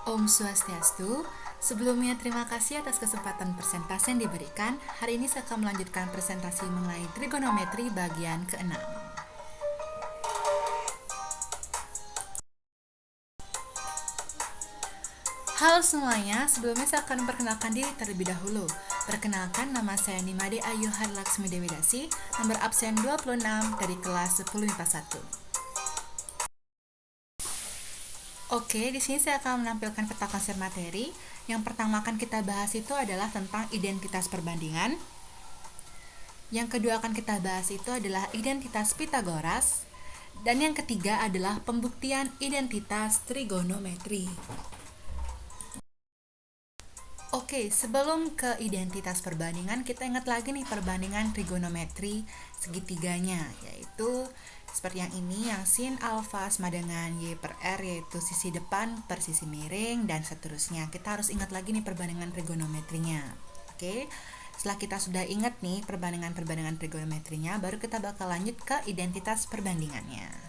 Om Swastiastu. Sebelumnya terima kasih atas kesempatan presentasi yang diberikan. Hari ini saya akan melanjutkan presentasi mengenai trigonometri bagian ke-6. Halo semuanya, sebelumnya saya akan memperkenalkan diri terlebih dahulu. Perkenalkan, nama saya Nimade Ayu Harlaksmi Dewi Dasi, nomor absen 26 dari kelas 10 MIPA 1. Oke, di sini saya akan menampilkan peta konsep materi. Yang pertama akan kita bahas itu adalah tentang identitas perbandingan. Yang kedua akan kita bahas itu adalah identitas Pitagoras. Dan yang ketiga adalah pembuktian identitas trigonometri. Oke, sebelum ke identitas perbandingan, kita ingat lagi nih perbandingan trigonometri segitiganya, yaitu seperti yang ini, yang sin alfa sama dengan y per r, yaitu sisi depan per sisi miring, dan seterusnya. Kita harus ingat lagi nih perbandingan trigonometrinya. Oke, setelah kita sudah ingat nih perbandingan trigonometrinya, baru kita bakal lanjut ke identitas perbandingannya.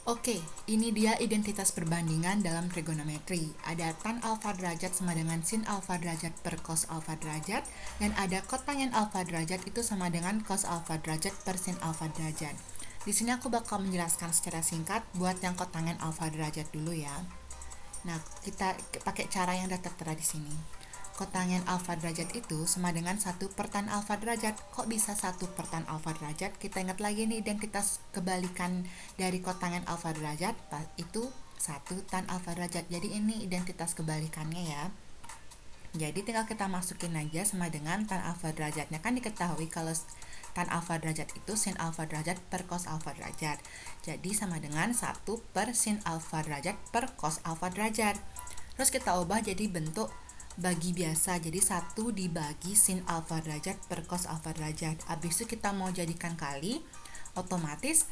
Oke, ini dia identitas perbandingan dalam trigonometri. Ada tan alfa derajat sama dengan sin alfa derajat per cos alfa derajat, dan ada kotangen alfa derajat itu sama dengan cos alfa derajat per sin alfa derajat. Di sini aku bakal menjelaskan secara singkat buat yang kotangen alfa derajat dulu ya. Nah, kita pakai cara yang sudah tertera di sini. Kotangen alfa derajat itu sama dengan 1 per tan alfa derajat. Kok bisa 1 per tan alfa derajat? Kita ingat lagi nih identitas kebalikan dari kotangen alfa derajat, itu 1 tan alfa derajat. Jadi ini identitas kebalikannya ya. Jadi tinggal kita masukin aja sama dengan tan alfa derajatnya. Kan diketahui kalau tan alfa derajat itu sin alfa derajat per cos alfa derajat. Jadi sama dengan 1 per sin alfa derajat per cos alfa derajat. Terus kita ubah jadi bentuk bagi biasa, jadi 1 dibagi sin alfa derajat per cos alfa derajat. Habis itu kita mau jadikan kali, otomatis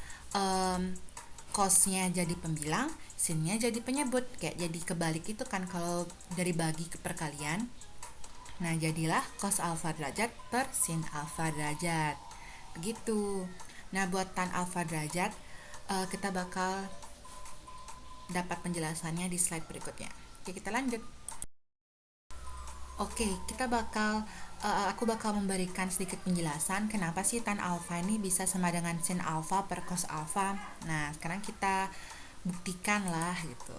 cosnya jadi pembilang, sinnya jadi penyebut, kayak jadi kebalik itu kan kalau dari bagi ke perkalian. Nah, jadilah cos alfa derajat per sin alfa derajat, begitu. Nah, buat tan alfa derajat kita bakal dapat penjelasannya di slide berikutnya. Oke, kita lanjut. Oke, aku bakal memberikan sedikit penjelasan kenapa sih tan alfa ini bisa sama dengan sin alfa per cos alfa. Nah, sekarang kita buktikan lah gitu.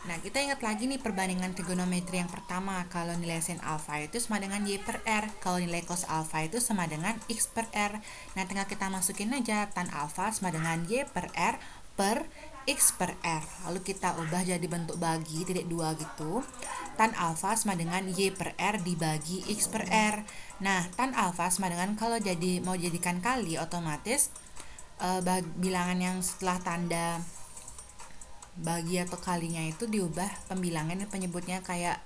Nah, kita ingat lagi nih perbandingan trigonometri yang pertama. Kalau nilai sin alfa itu sama dengan y per r. Kalau nilai cos alfa itu sama dengan x per r. Nah, tinggal kita masukin aja tan alfa sama dengan y per r per x per r. Lalu kita ubah jadi bentuk bagi titik 2 gitu. Tan alfa sama dengan y per r dibagi x per r. Nah, tan alfa sama dengan kalau mau jadikan kali, otomatis bilangan yang setelah tanda bagi atau kalinya itu diubah pembilangan dan penyebutnya kayak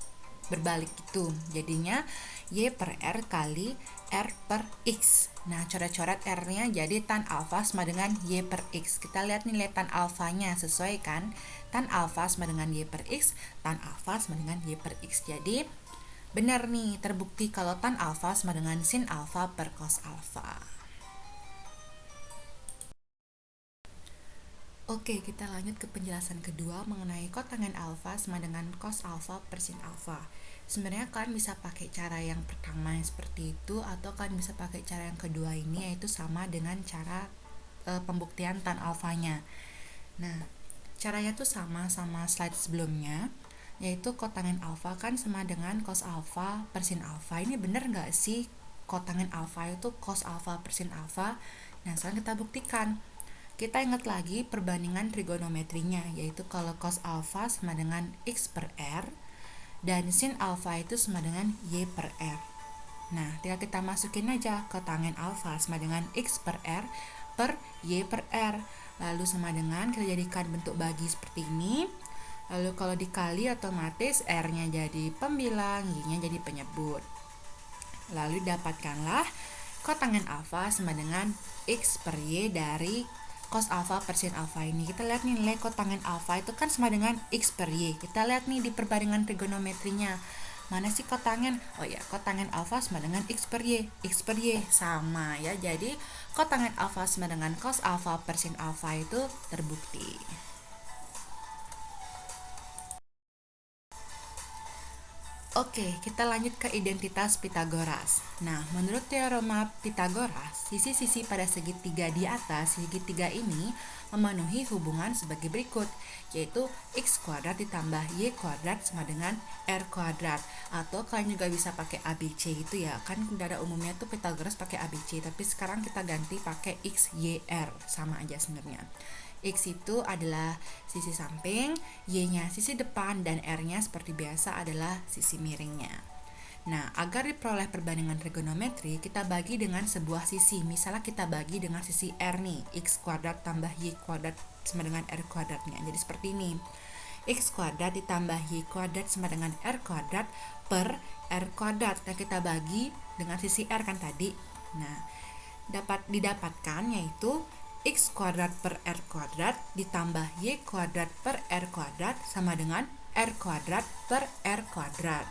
berbalik gitu. Jadinya y per r kali r per x. Nah, coret-coret r-nya jadi tan alfa sama dengan y per x. Kita lihat nilai tan alfanya sesuai kan? Tan alfa sama dengan y per x, tan alfa sama dengan y per x. Jadi benar nih, terbukti kalau tan alfa sama dengan sin alfa per cos alfa. Oke, kita lanjut ke penjelasan kedua mengenai kotangen alfa sama dengan cos alfa per sin alfa. Sebenarnya kalian bisa pakai cara yang pertama yang seperti itu, atau kalian bisa pakai cara yang kedua ini, yaitu sama dengan cara pembuktian tan alfanya. Nah, caranya tuh sama slide sebelumnya, yaitu kotangen alfa kan sama dengan cos alfa per sin alfa. Ini bener nggak sih kotangen alfa itu cos alfa per sin alfa? Nah, sekarang kita buktikan. Kita ingat lagi perbandingan trigonometrinya, yaitu kalau cos alfa sama dengan x per r, dan sin alfa itu sama dengan y per r. Nah, tinggal kita masukin aja kotangen alfa sama dengan x per r per y per r. Lalu sama dengan, kita jadikan bentuk bagi seperti ini. Lalu kalau dikali, otomatis r-nya jadi pembilang, y-nya jadi penyebut. Lalu dapatkanlah kotangen alfa sama dengan x per y dari cos alfa per sin alfa ini. Kita lihat nih nilai kotangen alfa itu kan sama dengan x per y. Kita lihat nih di perbandingan trigonometrinya. Mana sih kotangen? Oh ya, kotangen alfa sama dengan x per y. X per y sama ya. Jadi kotangen alfa sama dengan cos alfa per sin alfa itu terbukti. Oke, kita lanjut ke identitas Pitagoras. Nah, menurut teorema Pitagoras, sisi-sisi pada segitiga di atas segitiga ini memenuhi hubungan sebagai berikut, yaitu x kuadrat ditambah y kuadrat sama dengan r kuadrat. Atau kalian juga bisa pakai ABC gitu ya. Kan pada umumnya tuh Pitagoras pakai ABC, tapi sekarang kita ganti pakai x, y, r. Sama aja sebenarnya. X itu adalah sisi samping, Y-nya sisi depan, dan R-nya seperti biasa adalah sisi miringnya. Nah, agar diperoleh perbandingan trigonometri, kita bagi dengan sebuah sisi. Misalnya kita bagi dengan sisi R nih, X kuadrat tambah Y kuadrat sama dengan R kuadratnya. Jadi seperti ini. X kuadrat ditambah Y kuadrat sama dengan R kuadrat per R kuadrat. Nah, kita bagi dengan sisi R kan tadi. Nah, didapatkan yaitu x kuadrat per r kuadrat ditambah y kuadrat per r kuadrat sama dengan r kuadrat per r kuadrat.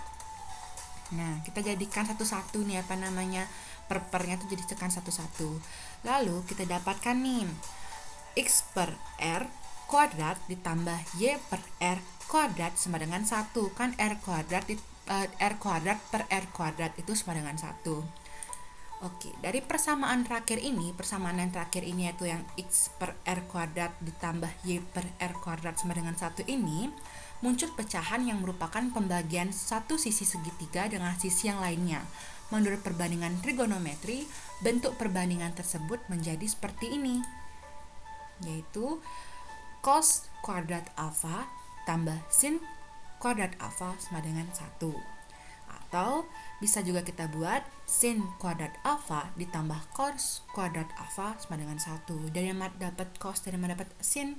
Nah, kita jadikan satu-satu nih pernya tuh jadi tekan satu-satu. Lalu kita dapatkan nih x per r kuadrat ditambah y per r kuadrat sama dengan 1. Kan r kuadrat per r kuadrat itu sama dengan 1. Oke, dari persamaan yang terakhir ini yaitu yang x per r kuadrat ditambah y per r kuadrat sama dengan 1 ini, muncul pecahan yang merupakan pembagian satu sisi segitiga dengan sisi yang lainnya. Menurut perbandingan trigonometri, bentuk perbandingan tersebut menjadi seperti ini, yaitu cos kuadrat alfa tambah sin kuadrat alfa sama dengan 1. Atau bisa juga kita buat sin kuadrat alfa ditambah cos kuadrat alfa sama dengan 1. Dari mana dapat cos, dari mana dapat sin?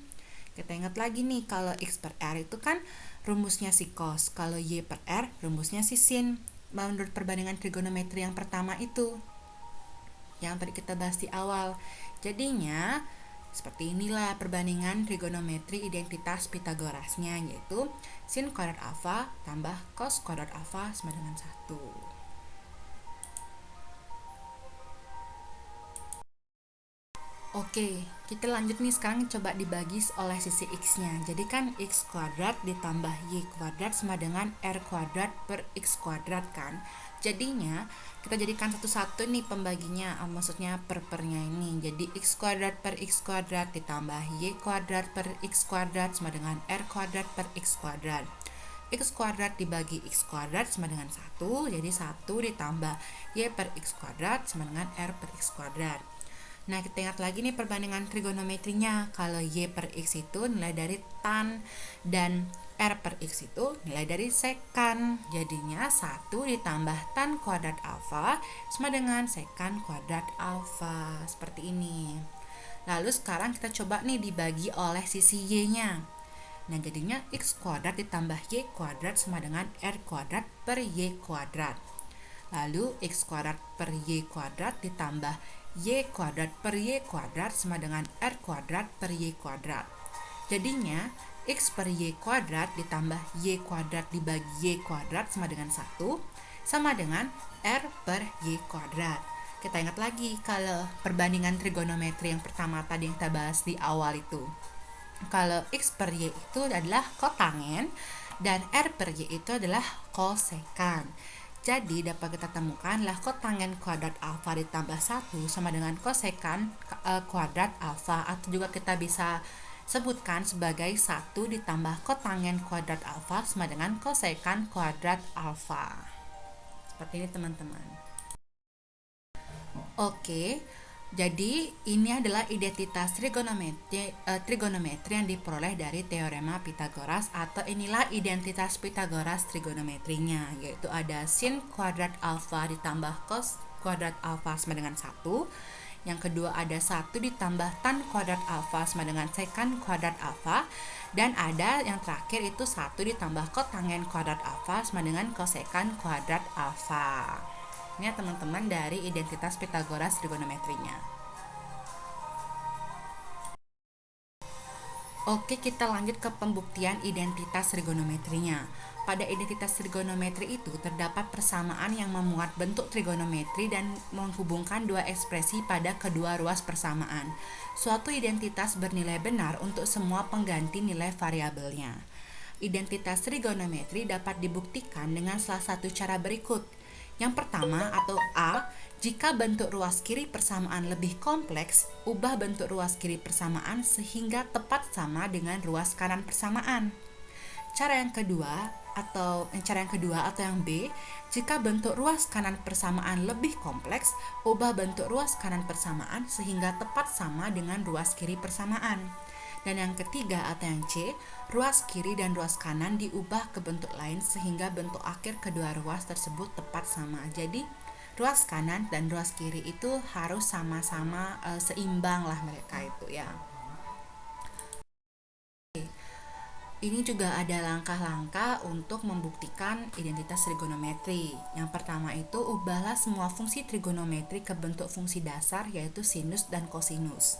Kita ingat lagi nih, kalau x per r itu kan rumusnya si cos, kalau y per r rumusnya si sin. Menurut perbandingan trigonometri yang pertama itu, yang tadi kita bahas di awal. Jadinya seperti inilah perbandingan trigonometri identitas Pitagorasnya, yaitu sin kuadrat alfa tambah cos kuadrat alfa sama dengan 1. Oke, kita lanjut nih, sekarang coba dibagi oleh sisi x-nya. Jadi kan x kuadrat ditambah y kuadrat sama dengan r kuadrat per x kuadrat kan. Jadinya kita jadikan satu-satu nih pembaginya, maksudnya pernya ini. Jadi x kuadrat per x kuadrat ditambah y kuadrat per x kuadrat sama dengan r kuadrat per x kuadrat. X kuadrat dibagi x kuadrat sama dengan 1, jadi 1 ditambah y per x kuadrat sama dengan r per x kuadrat. Nah, kita ingat lagi nih perbandingan trigonometrinya. Kalau y per x itu nilai dari tan, dan r per x itu nilai dari sekan. Jadinya 1 ditambah tan kuadrat alfa sama dengan sekan kuadrat alfa. Seperti ini. Lalu sekarang kita coba nih dibagi oleh sisi y-nya. Nah, jadinya x kuadrat ditambah y kuadrat sama dengan r kuadrat per y kuadrat. Lalu x kuadrat per y kuadrat ditambah y kuadrat per y kuadrat sama dengan r kuadrat per y kuadrat. Jadinya x per y kuadrat ditambah y kuadrat dibagi y kuadrat sama dengan 1 sama dengan r per y kuadrat. Kita ingat lagi kalau perbandingan trigonometri yang pertama tadi yang kita bahas di awal itu. Kalau x per y itu adalah kotangen dan r per y itu adalah kosekan. Jadi dapat kita temukanlah kotangen kuadrat alfa ditambah 1 sama dengan kosekan kuadrat alfa, atau juga kita bisa sebutkan sebagai 1 ditambah kotangen kuadrat alfa sama dengan kosekan kuadrat alfa. Seperti ini teman-teman. Oke, jadi ini adalah identitas trigonometri yang diperoleh dari teorema Pitagoras, atau inilah identitas Pitagoras trigonometrinya, yaitu ada sin kuadrat alfa ditambah cos kuadrat alfa sama dengan 1. Yang kedua ada 1 ditambah tan kuadrat alfa sama dengan sekan kuadrat alfa. Dan ada yang terakhir itu 1 ditambah kotangen kuadrat alfa sama dengan kosekan kuadrat alfa. Ini teman-teman dari identitas Pitagoras trigonometrinya. Oke, kita lanjut ke pembuktian identitas trigonometrinya. Pada identitas trigonometri itu terdapat persamaan yang memuat bentuk trigonometri dan menghubungkan dua ekspresi pada kedua ruas persamaan. Suatu identitas bernilai benar untuk semua pengganti nilai variabelnya. Identitas trigonometri dapat dibuktikan dengan salah satu cara berikut. Yang pertama atau A, jika bentuk ruas kiri persamaan lebih kompleks, ubah bentuk ruas kiri persamaan sehingga tepat sama dengan ruas kanan persamaan. Cara yang kedua atau yang B, jika bentuk ruas kanan persamaan lebih kompleks, ubah bentuk ruas kanan persamaan sehingga tepat sama dengan ruas kiri persamaan. Dan yang ketiga atau yang C, ruas kiri dan ruas kanan diubah ke bentuk lain sehingga bentuk akhir kedua ruas tersebut tepat sama. Jadi ruas kanan dan ruas kiri itu harus sama-sama seimbang lah mereka itu ya. Ini juga ada langkah-langkah untuk membuktikan identitas trigonometri. Yang pertama itu, ubahlah semua fungsi trigonometri ke bentuk fungsi dasar yaitu sinus dan kosinus.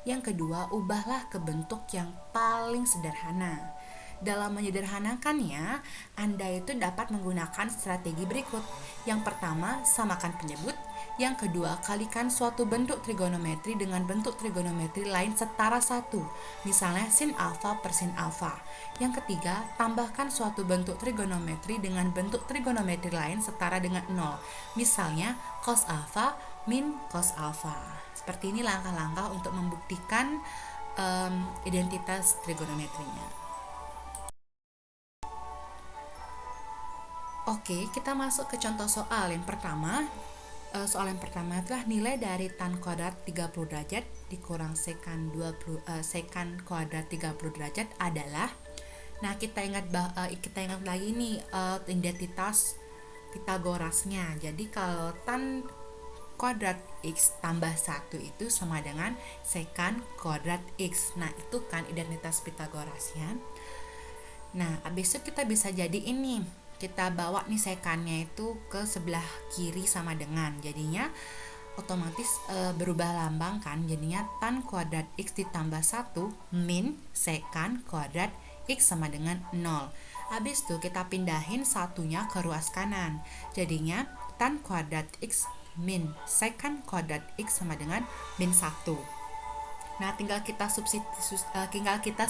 Yang kedua, ubahlah ke bentuk yang paling sederhana. Dalam menyederhanakannya, Anda itu dapat menggunakan strategi berikut. Yang pertama, samakan penyebut. Yang kedua, kalikan suatu bentuk trigonometri dengan bentuk trigonometri lain setara satu. Misalnya sin alfa per sin alfa. Yang ketiga, tambahkan suatu bentuk trigonometri dengan bentuk trigonometri lain setara dengan 0. Misalnya cos alfa min cos alfa. Seperti ini langkah-langkah untuk membuktikan identitas trigonometrinya. Oke, kita masuk ke contoh soal yang pertama. Soal yang pertama adalah nilai dari tan kuadrat 30 derajat dikurang sekan kuadrat 30 derajat adalah. Nah, kita ingat lagi nih identitas Pitagorasnya. Jadi kalau tan kuadrat x tambah 1 itu sama dengan sekan kuadrat x. Nah, itu kan identitas Pitagorasnya. Nah, habis itu kita bisa jadi ini. Kita bawa nih sekannya itu ke sebelah kiri sama dengan. Jadinya otomatis berubah lambang kan. Jadinya tan kuadrat x ditambah 1 min sekan kuadrat x sama dengan 0. Habis itu kita pindahin satunya ke ruas kanan. Jadinya tan kuadrat x min sekan kuadrat x sama dengan min 1. Nah, tinggal kita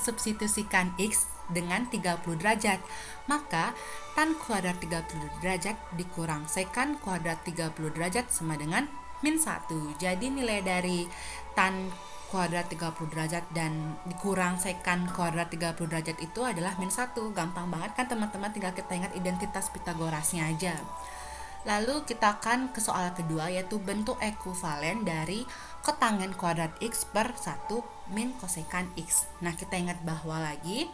substitusikan x dengan 30 derajat. Maka tan kuadrat 30 derajat dikurang sekan kuadrat 30 derajat sama dengan min 1. Jadi nilai dari tan kuadrat 30 derajat dan dikurang sekan kuadrat 30 derajat itu adalah min 1. Gampang banget kan teman-teman, tinggal kita ingat identitas Pitagorasnya aja. Lalu kita akan ke soal kedua, yaitu bentuk ekuivalen dari kotangen kuadrat x per 1 min kosekan x. Nah, kita ingat bahwa lagi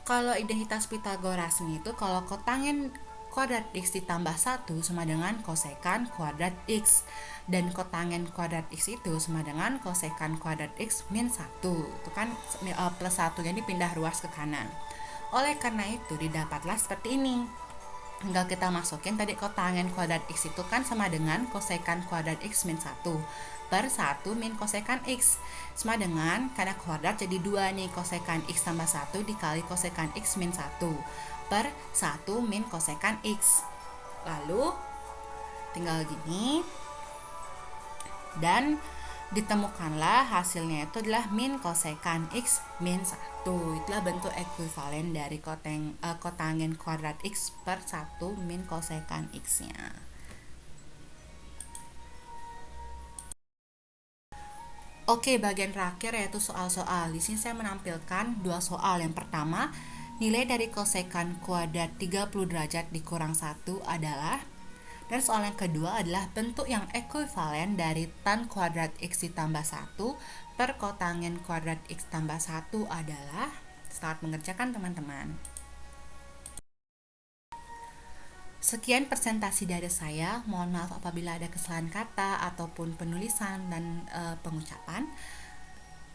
kalau identitas Pitagorasnya itu kalau kotangen kuadrat x ditambah 1 sama dengan kosekan kuadrat x, dan kotangen kuadrat x itu sama dengan kosekan kuadrat x min 1. Itu kan plus 1-nya dipindah ruas ke kanan. Oleh karena itu didapatlah seperti ini. Tinggal kita masukin tadi kotangen kuadrat x itu kan sama dengan kosekan kuadrat x min 1 per 1 min kosekan x, sama dengan karena kuadrat jadi 2 nih, kosekan x tambah 1 dikali kosekan x min 1 per 1 min kosekan x. Lalu tinggal gini dan ditemukanlah hasilnya itu adalah min kosekan x min 1. Itulah bentuk ekuivalen dari kotangen kuadrat x per 1 min kosekan x-nya. Oke, bagian terakhir yaitu soal-soal. Di sini saya menampilkan dua soal. Yang pertama, nilai dari kosekan kuadrat 30 derajat dikurang 1 adalah. Dan soal yang kedua adalah bentuk yang ekuivalen dari tan kuadrat x ditambah 1 per kotangen kuadrat x tambah 1 adalah. Selamat mengerjakan teman-teman. Sekian presentasi dari saya. Mohon maaf apabila ada kesalahan kata ataupun penulisan dan pengucapan.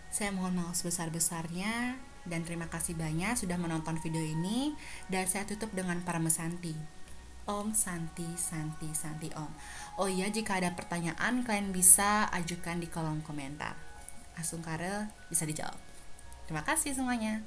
Saya mohon maaf sebesar-besarnya dan terima kasih banyak sudah menonton video ini, dan saya tutup dengan Parmesanti. Om Santi Santi Santi Om. Oh iya, jika ada pertanyaan kalian bisa ajukan di kolom komentar. Asungkara bisa dijawab. Terima kasih semuanya.